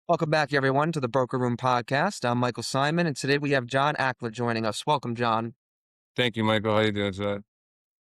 Welcome back, everyone, to the Broker Room podcast. I'm Michael Simon, and today we have John Akleh joining us. Welcome, John. Thank you, Michael. How you doing today?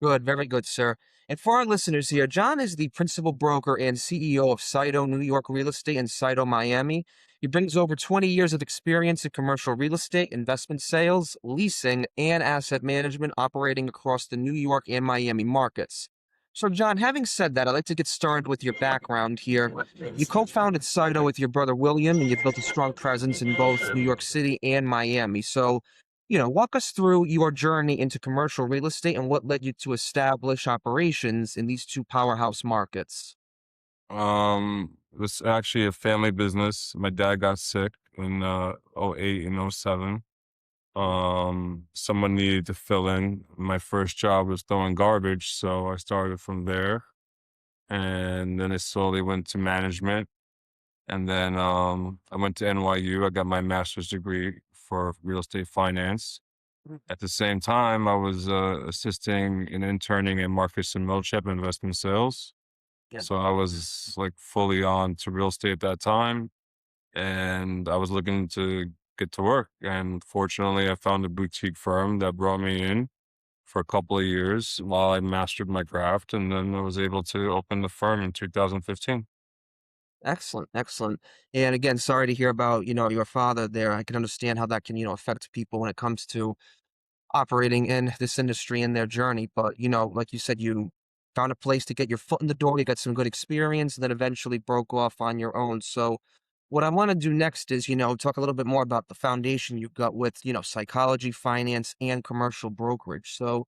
Good, very good, sir. And for our listeners here, John is the principal broker and CEO of Sido New York Real Estate and Sido Miami. He brings over 20 years of experience in commercial real estate, investment sales, leasing, and asset management operating across the New York and Miami markets. So, John, having said that, I'd like to get started with your background here. You co-founded Sido with your brother William, and you've built a strong presence in both New York City and Miami. So, walk us through your journey into commercial real estate and what led you to establish operations in these two powerhouse markets. It was actually a family business. My dad got sick in '08 and '07. Someone needed to fill in. My first job was throwing garbage, so I started from there, and then it slowly went to management. And then I went to NYU. I got my master's degree for real estate finance. Mhm. At the same time, I was assisting and interning in Marcus and Millichap investment sales. Yeah. So I was like fully on to real estate at that time, and I was looking to get to work. And fortunately, I found a boutique firm that brought me in for a couple of years while I mastered my craft, and then I was able to open the firm in 2015. Excellent, excellent. And again, sorry to hear about, your father there. I can understand how that can, affect people when it comes to operating in this industry and their journey. But, like you said, you found a place to get your foot in the door, you got some good experience, and then eventually broke off on your own. So, what I want to do next is, talk a little bit more about the foundation you got with, psychology, finance, and commercial brokerage. So,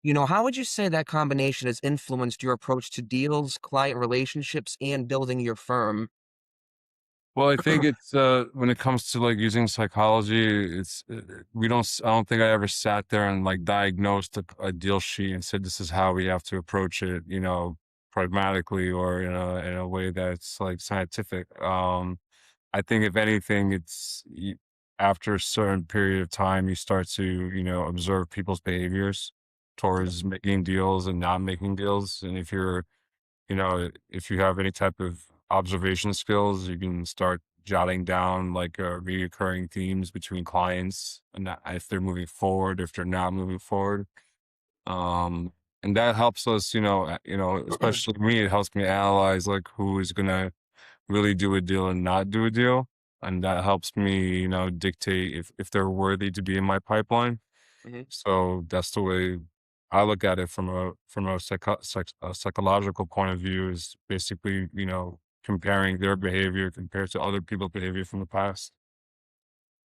how would you say that combination has influenced your approach to deals, client relationships, and building your firm? Well, I think it's when it comes to like using psychology, we don't. I don't think I ever sat there and like diagnosed a deal sheet and said this is how we have to approach it, pragmatically or in a way that's like scientific. I think if anything, after a certain period of time, you start to observe people's behaviors towards making deals and not making deals, and if you have any type of observation skills, you can start jotting down like reoccurring themes between clients and if they're moving forward, if they're not moving forward. Um, and that helps us, especially me, it helps me analyze like who is gonna really do a deal and not do a deal. And that helps me, dictate if they're worthy to be in my pipeline. Mhm. So that's the way I look at it from a psychological point of view is basically, comparing their behavior compared to other people's behavior from the past.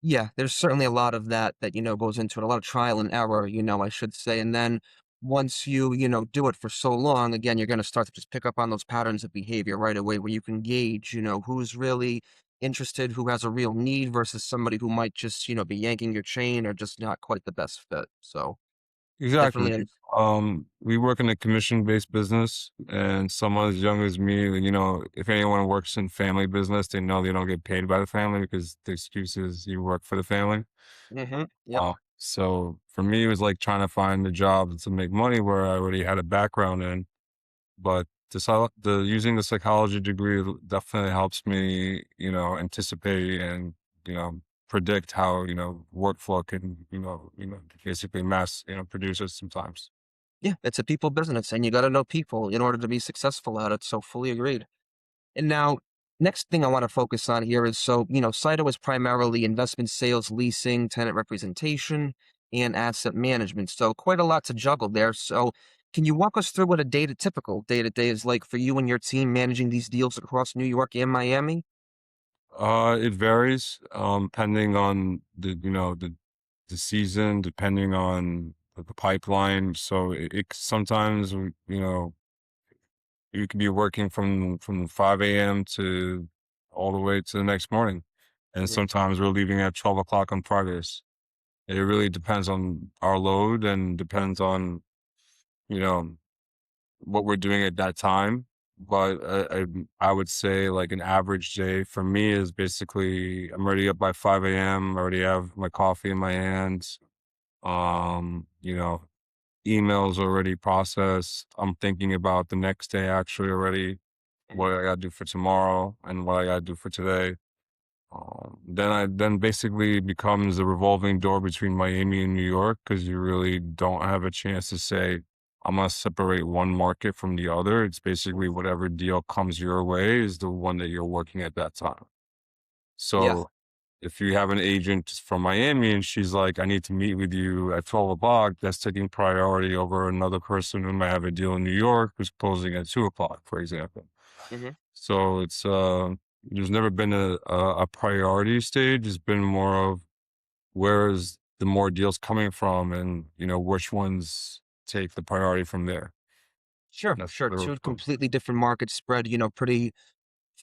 Yeah, there's certainly a lot of that, goes into it, a lot of trial and error, I should say. And then once you, do it for so long, again, you're going to start to just pick up on those patterns of behavior right away where you can gauge, who's really interested, who has a real need versus somebody who might just, be yanking your chain or just not quite the best fit. So Exactly. definitely. We work in a commission-based business, and someone as young as me, if anyone works in family business, they know they don't get paid by the family because the excuse is you work for the family. Yep. So for me, it was like trying to find a job to make money where I already had a background in. But the using the psychology degree definitely helps me, anticipate and you know predict how workflow can basically produce it sometimes. Yeah, it's a people business and you got to know people in order to be successful at it. So fully agreed. And now, next thing I want to focus on here is so, Saito is primarily investment sales, leasing, tenant representation, and asset management. So, quite a lot to juggle there. So, can you walk us through what a typical day to day is like for you and your team managing these deals across New York and Miami? It varies depending on the season, depending on the pipeline. So it sometimes you could be working from 5 a.m. to all the way to the next morning. And Mhm. sometimes we're leaving at 12 o'clock on Fridays. It really depends on our load and depends on, you know, what we're doing at that time. But I would say like an average day for me is basically I'm already up by 5 a.m. I already have my coffee in my hands. Um, you know, emails already processed. I'm thinking about the next day actually already, Mhm. what I gotta do for tomorrow and what I gotta do for today. Then basically it becomes a revolving door between Miami and New York because you really don't have a chance to say, I'm gonna separate one market from the other. It's basically whatever deal comes your way is the one that you're working at that time. Yeah. So if you have an agent from Miami and she's like, I need to meet with you at 12 o'clock, that's taking priority over another person who might have a deal in New York who's closing at 2 o'clock, for example. Hmm. So there's never been a priority stage. It's been more of where is the more deals coming from and, which ones take the priority from there. Sure, That's sure. the Two approach. completely different markets spread, pretty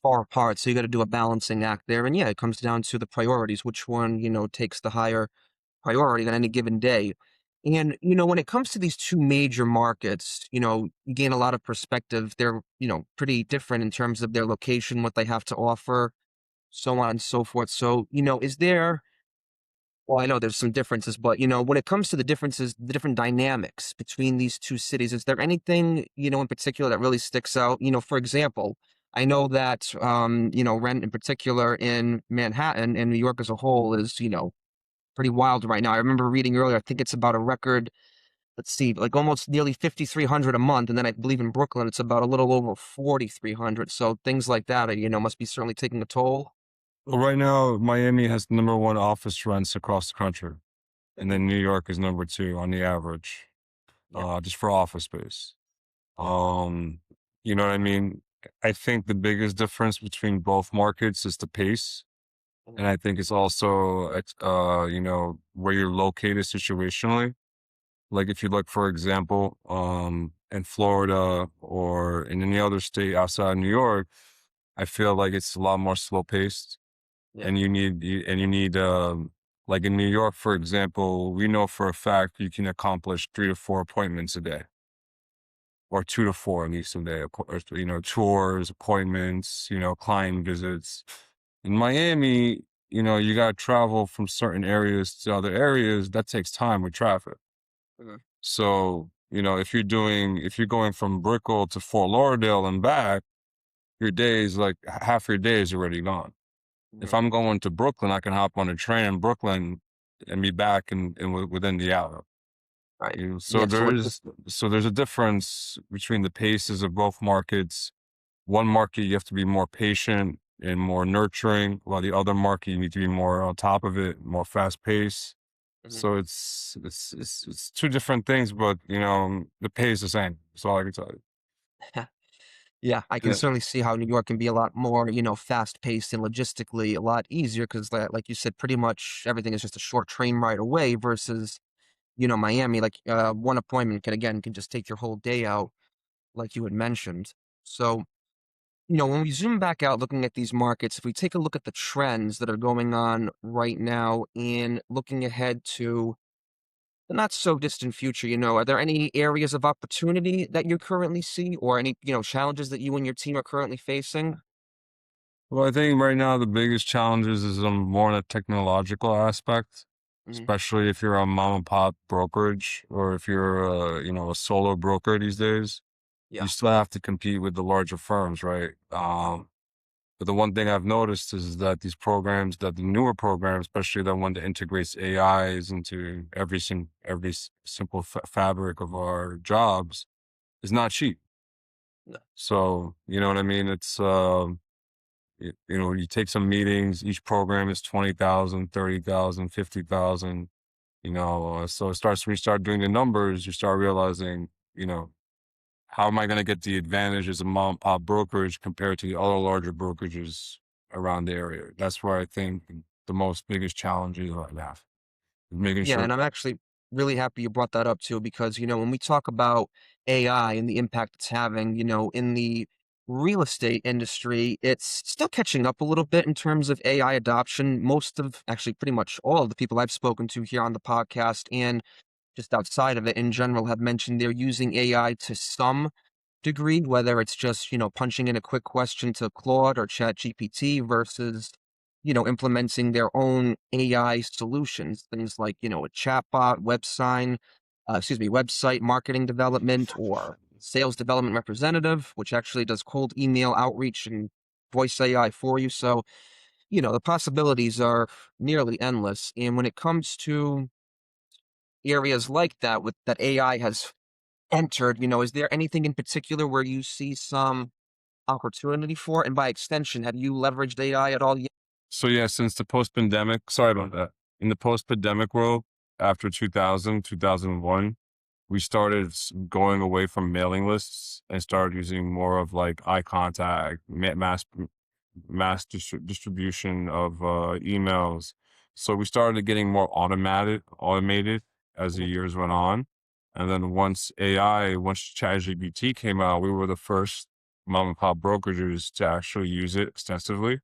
far apart. So you got to do a balancing act there. And yeah, it comes down to the priorities, which one, takes the higher priority on any given day. And, when it comes to these two major markets, you gain a lot of perspective. They're, pretty different in terms of their location, what they have to offer, so on and so forth. So, is there, well, I know there's some differences, but, when it comes to the differences, the different dynamics between these two cities, is there anything, in particular that really sticks out? For example, I know that, rent in particular in Manhattan and New York as a whole is, pretty wild right now. I remember reading earlier, I think it's about a record, let's see, like almost nearly 5,300 a month. And then I believe in Brooklyn, it's about a little over 4,300. So things like that, must be certainly taking a toll. Well, right now, Miami has the number one office rents across the country. And Hmm. then New York is number two on the average, Yeah. just for office space. Yeah. Um, you know what I mean? I think the biggest difference between both markets is the pace. Mhm. And I think it's also, where you're located situationally. Like if you look, for example, in Florida or in any other state outside of New York, I feel like it's a lot more slow paced Yeah. and you need, like in New York, for example, we know for a fact you can accomplish 3 to 4 appointments a day or 2 to 4 at least a day, tours, appointments, client visits. In Miami, you got to travel from certain areas to other areas. That takes time with traffic. Mhm. So, if you're going from Brickell to Fort Lauderdale and back, your days, like half your day is already gone. If Right. I'm going to Brooklyn, I can hop on a train in Brooklyn and be back within the hour. Right. So Yeah. So it's just, there's a difference between the paces of both markets. One market you have to be more patient and more nurturing, while the other market you need to be more on top of it, more fast paced. mhm. So it's two different things, but the pay is the same. That's all I can tell you. Yeah, I can Yeah. certainly see how New York can be a lot more, fast paced and logistically a lot easier because, like you said, pretty much everything is just a short train ride away versus, Miami. Like one appointment can just take your whole day out, like you had mentioned. So, when we zoom back out looking at these markets, if we take a look at the trends that are going on right now and looking ahead to the not so distant future, are there any areas of opportunity that you currently see or any, challenges that you and your team are currently facing? Well, I think right now the biggest challenges is more on a technological aspect, Mhm. especially if you're a mom and pop brokerage or if you're a solo broker these days. You Yeah. still have to compete with the larger firms, right? But the one thing I've noticed is that that the newer programs, especially the one that integrates AIs into every simple fabric of our jobs, is not cheap. No. So you know what I mean. You take some meetings. Each program is 20,000, 30,000, 50,000. So it starts when you start doing the numbers, you start realizing, how am I going to get the advantages of mom and pop brokerage compared to the other larger brokerages around the area? That's where I think the most biggest challenges I have is making Yeah, sure. and I'm actually really happy you brought that up too, because, when we talk about AI and the impact it's having, in the real estate industry, it's still catching up a little bit in terms of AI adoption. Most of, actually, pretty much all of the people I've spoken to here on the podcast and just outside of it in general have mentioned they're using AI to some degree, whether it's just, punching in a quick question to Claude or Chat GPT versus, implementing their own AI solutions, things like, a chatbot, website marketing development or sales development representative, which actually does cold email outreach and voice AI for you. So the possibilities are nearly endless. And when it comes to areas like that with that AI has entered, is there anything in particular where you see some opportunity for? And by extension, have you leveraged AI at all yet? So yeah, since the post-pandemic, sorry about that. In the post-pandemic world, after 2000, 2001, we started going away from mailing lists and started using more of like eye contact, distribution of emails. So we started getting more automated as the Mhm. years went on. And then once ChatGPT came out, we were the first mom and pop brokerages to actually use it extensively.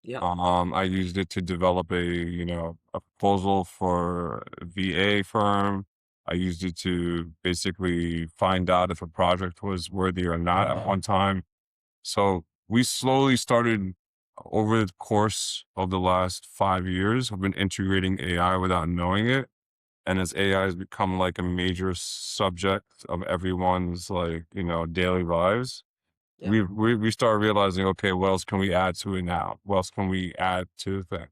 Yeah. I used it to develop a proposal for a VA firm. I used it to basically find out if a project was worthy or not at one time. So we slowly started over the course of the last 5 years, have been integrating AI without knowing it. And as AI has become like a major subject of everyone's daily lives, Yeah. we started realizing, okay, what else can we add to it now? What else can we add to the thing?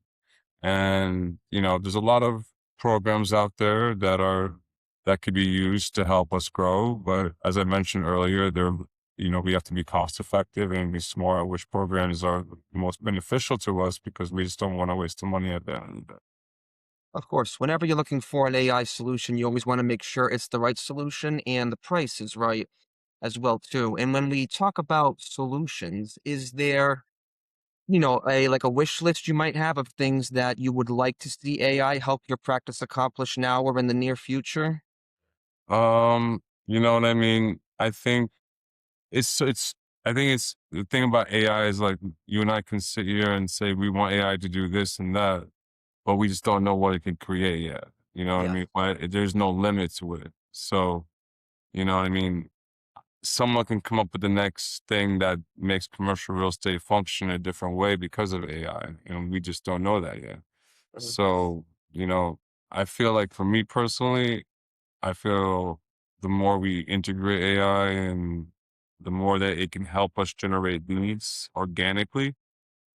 And there's a lot of programs out there that could be used to help us grow. But as I mentioned earlier, we have to be cost effective and be smart which programs are the most beneficial to us because we just don't want to waste the money at the end. Of course, whenever you're looking for an AI solution, you always want to make sure it's the right solution and the price is right as well too. And when we talk about solutions, is there, a like a wish list you might have of things that you would like to see AI help your practice accomplish now or in the near future? You know what I mean? It's I think it's the thing about AI is like you and I can sit here and say we want AI to do this and that, but we just don't know what it can create yet. You know what I Yeah. mean? There's no limit to it. So, you know what I mean? Someone can come up with the next thing that makes commercial real estate function a different way because of AI. And we just don't know that yet. Mhm. So, I feel like for me personally, I feel the more we integrate AI and the more that it can help us generate leads organically,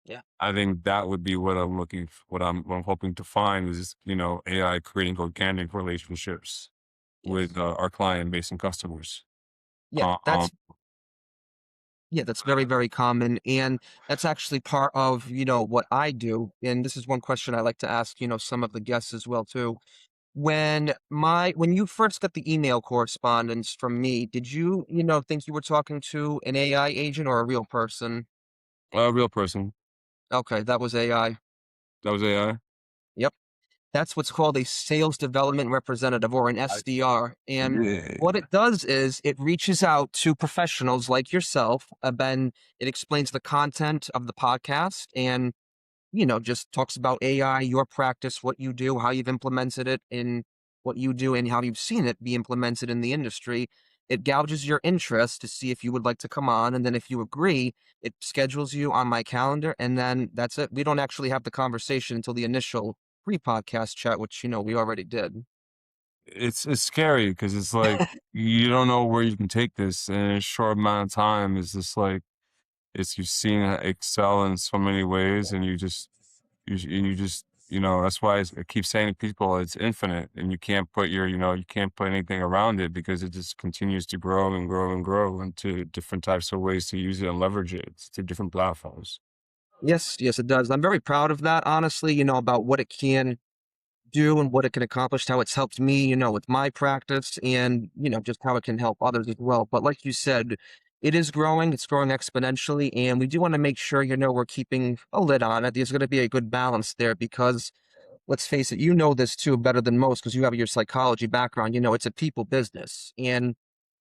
Yeah. I think that would be what I'm hoping to find is, AI creating organic relationships Yes. with our client base and customers. Yeah. Uh, um, That's very, very common. And that's actually part of, what I do. And this is one question I like to ask, some of the guests as well too. When you first got the email correspondence from me, did you, think you were talking to an AI agent or a real person? a real person. Okay, that was AI. That was AI. Yep. That's what's called a sales development representative or an SDR. And Yeah. what it does is it reaches out to professionals like yourself. Then it explains the content of the podcast and just talks about AI, your practice, what you do, how you've implemented it in what you do, and how you've seen it be implemented in the industry. It gouges your interest to see if you would like to come on. And then if you agree, it schedules you on my calendar. And then that's it. We don't actually have the conversation until the initial pre podcast chat, which, we already did. It's scary because it's like you don't know where you can take this in a short amount of time. It's just like you've seen it excel in so many ways, and that's why I keep saying to people it's infinite, and you can't put anything around it because it just continues to grow and grow and grow into different types of ways to use it and leverage it to different platforms. Yes, yes, it does. I'm very proud of that, honestly, about what it can do and what it can accomplish, how it's helped me, with my practice and, just how it can help others as well. But like you said, it is growing, it's growing exponentially, and we do want to make sure, we're keeping a lid on it. There's going to be a good balance there because let's face it, you know this too better than most because you have your psychology background. It's a people business. And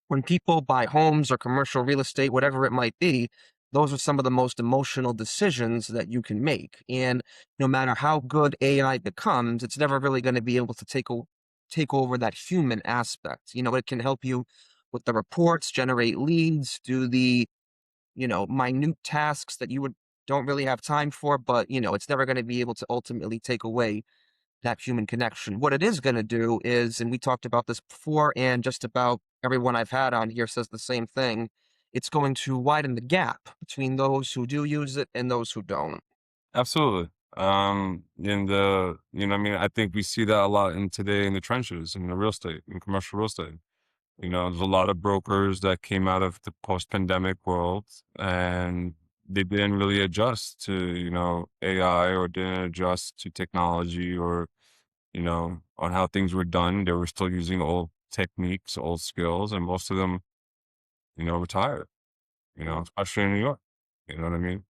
when people buy homes or commercial real estate, whatever it might be, those are some of the most emotional decisions that you can make. And no matter how good AI becomes, it's never really going to be able to take over that human aspect. It can help you with the reports, generate leads, do the, minute tasks that you would don't really have time for, but it's never going to be able to ultimately take away that human connection. What it is going to do is, and we talked about this before, and just about everyone I've had on here says the same thing, it's going to widen the gap between those who do use it and those who don't. Absolutely. In the, I mean, I think we see that a lot in today in the trenches, in the real estate, in commercial real estate. There's a lot of brokers that came out of the post-pandemic world and they didn't really adjust to, AI or didn't adjust to technology or, on how things were done. They were still using old techniques, old skills, and most of them, retired, Mhm. especially in New York. You know what I mean?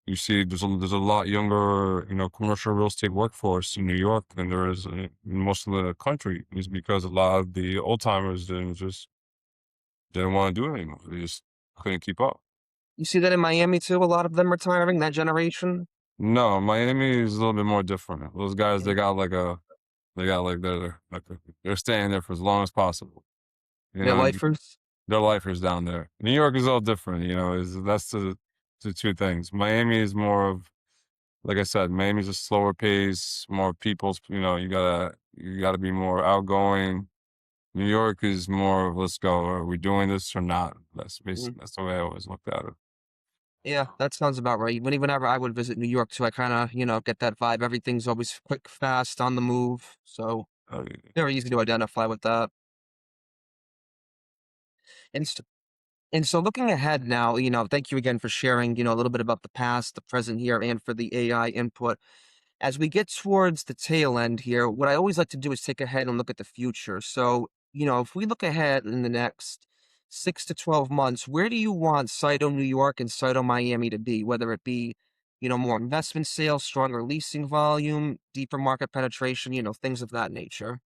You see there's a lot younger, commercial real estate workforce in New York than there is in most of the country. Is because a lot of the old timers didn't want to do it anymore. They just couldn't keep up. You see that in Miami too, a lot of them retiring, that generation? No, Miami is a little bit more different. Those guys, Yeah. they got like they're staying there for as long as possible. You They're know, lifers? their lifers down there. New York is all different. That's the two things. Miami is more of, like I said, Miami's a slower pace, more people's. You gotta be more outgoing. New York is more of let's go. Are we doing this or not? That's Mm. basically that's the way I always looked at it. Yeah, that sounds about right. Whenever I would visit New York too, I kinda, get that vibe. Everything's always quick, fast, on the move, so Uh, very easy to identify with that. And s and so looking ahead now, thank you again for sharing, a little bit about the past, the present here, and for the AI input. As we get towards the tail end here, what I always like to do is take ahead and look at the future. So, if we look ahead in the next 6 to 12 months, where do you want Sido New York and Sido Miami to be? Whether it be, more investment sales, stronger leasing volume, deeper market penetration, things of that nature.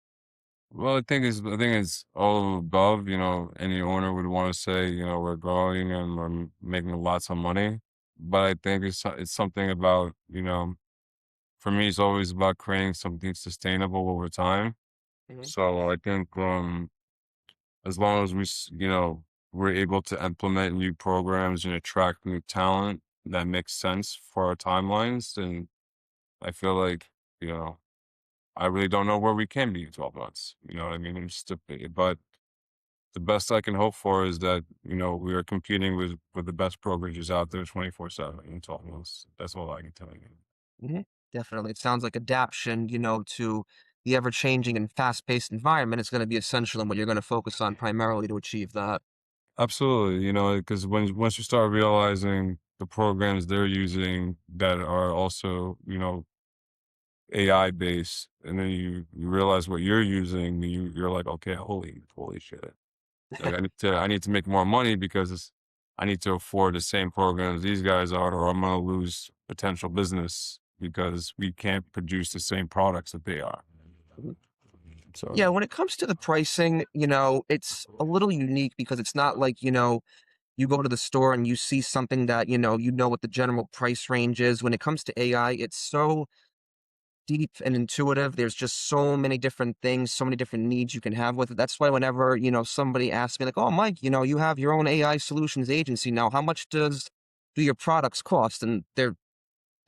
Well, I think it's all above. Any owner would want to say, we're growing and we're making lots of money. But I think it's something about, for me, it's always about creating something sustainable over time. Hmm. So I think as long as we're able to implement new programs and attract new talent that makes sense for our timelines, then I feel like, you know, I really don't know where we can be in 12 months. You know what I mean? But the best I can hope for is that, we are competing with the best brokerages out there 24/7 in 12 months. That's all I can tell you. Hmm. Definitely. It sounds like adaption, to the ever changing and fast paced environment is going to be essential and what you're going to focus on primarily to achieve that. Absolutely. Because once you start realizing the programs they're using that are also, AI based, and then you realize what you're using, you're like, okay, holy shit. Like I need to make more money because I need to afford the same programs these guys are, or I'm gonna lose potential business because we can't produce the same products that they are. Mhm. So Yeah, when it comes to the pricing, it's a little unique because it's not like, you go to the store and you see something that, you know what the general price range is. When it comes to AI, it's so deep and intuitive. There's just so many different things, so many different needs you can have with it. That's why whenever, somebody asks me like, "Oh, Mike, you have your own AI solutions agency now. How much do your products cost?" And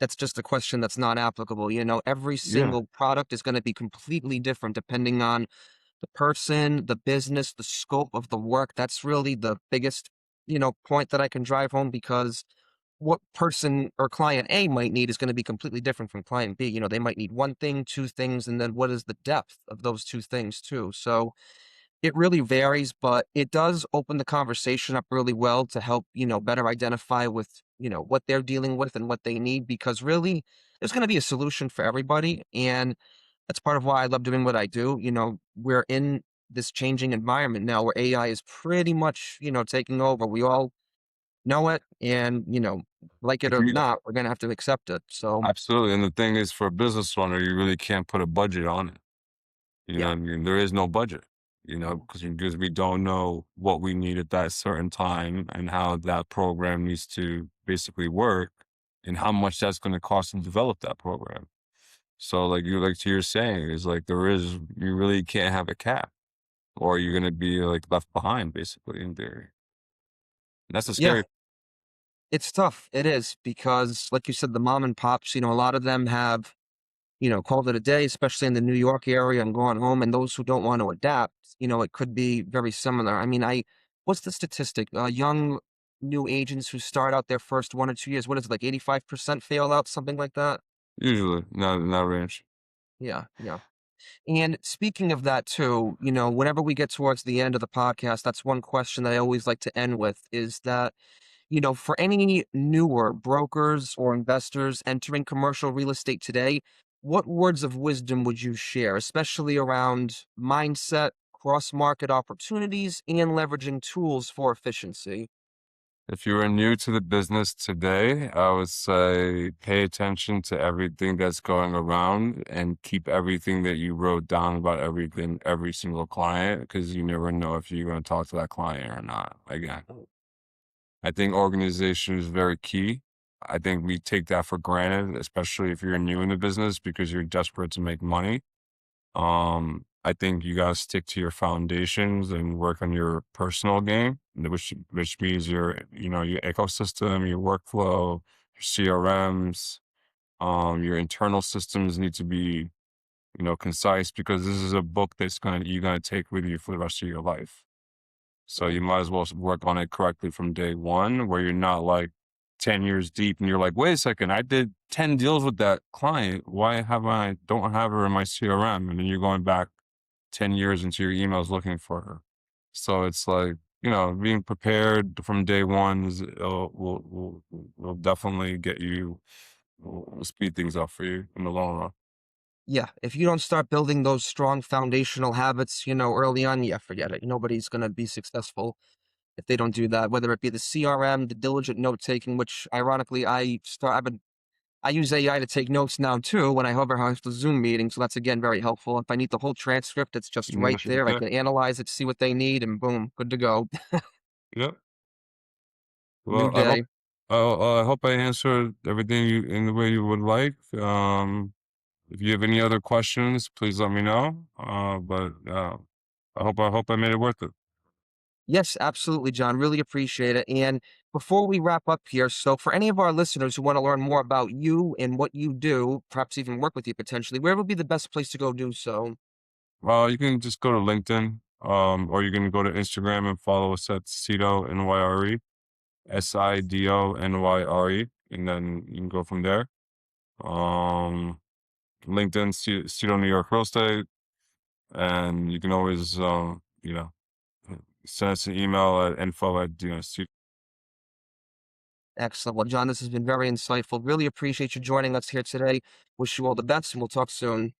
that's just a question that's not applicable. Every yeah, single product is going to be completely different depending on the person, the business, the scope of the work. That's really the biggest, point that I can drive home because what person or client A might need is going to be completely different from client B. They might need one thing, two things, and then what is the depth of those two things too. So it really varies, but it does open the conversation up really well to help, better identify with, what they're dealing with and what they need because really there's going to be a solution for everybody. And that's part of why I love doing what I do. We're in this changing environment now where AI is pretty much, taking over. We all know it and, like it or yeah, not, we're going to have to accept it. So, absolutely. And the thing is, for a business owner, you really can't put a budget on it. You know yeah. what I mean? There is no budget, because we don't know what we need at that certain time and how that program needs to basically work and how much that's going to cost to develop that program. So like to your saying is like you really can't have a cap or you're going to be like left behind basically in theory. And that's a Yeah, scary. it's tough. It is because, like you said, the mom and pops, a lot of them have, called it a day, especially in the New York area and gone home. And those who don't want to adapt, it could be very similar. I mean, what's the statistic? Young new agents who start out their first 1 or 2 years, what is it, like 85% fail out, something like that? Usually, not in that range. Yeah, yeah. And speaking of that too, whenever we get towards the end of the podcast, that's one question that I always like to end with is that, for any newer brokers or investors entering commercial real estate today, what words of wisdom would you share, especially around mindset, cross market opportunities, and leveraging tools for efficiency? If you are new to the business today, I would say pay attention to everything that's going around and keep everything that you wrote down about everything, every single client, because you never know if you're going to talk to that client or not again. I think organization is very key. I think we take that for granted, especially if you're new in the business because you're desperate to make money. I think you gotta stick to your foundations and work on your personal game, which means your ecosystem, your workflow, your CRMs, your internal systems need to be, concise because this is a book you're gonna take with you for the rest of your life. So you might as well work on it correctly from day one, where you're not like 10 years deep and you're like, wait a second, I did 10 deals with that client. Why don't have her in my CRM? And then you're going back 10 years into your emails looking for her. So it's like, being prepared from day one will definitely will speed things up for you in the long run. Yeah, if you don't start building those strong foundational habits, early on, yeah, forget it. Nobody's going to be successful if they don't do that, whether it be the CRM, the diligent note taking, which ironically I use AI to take notes now too when I host the Zoom meeting. So that's again very helpful. If I need the whole transcript, it's just right there. I Yeah. can analyze it, see what they need, and boom, good to go. Yep. New Well, day. I hope I answered everything in the way you would like. If you have any other questions, please let me know. But I hope I made it worth it. Yes, absolutely, John. Really appreciate it. And before we wrap up here, so for any of our listeners who want to learn more about you and what you do, perhaps even work with you potentially, where would be the best place to go do so? You can just go to LinkedIn, or you can go to Instagram and follow us at Sido NYRE, SIDO NYRE, and then you can go from there. Um, LinkedIn, Sido New York Real Estate, and you can always, send us an email at info at, Excellent. Well, John, this has been very insightful. Really appreciate you joining us here today. Wish you all the best, and we'll talk soon.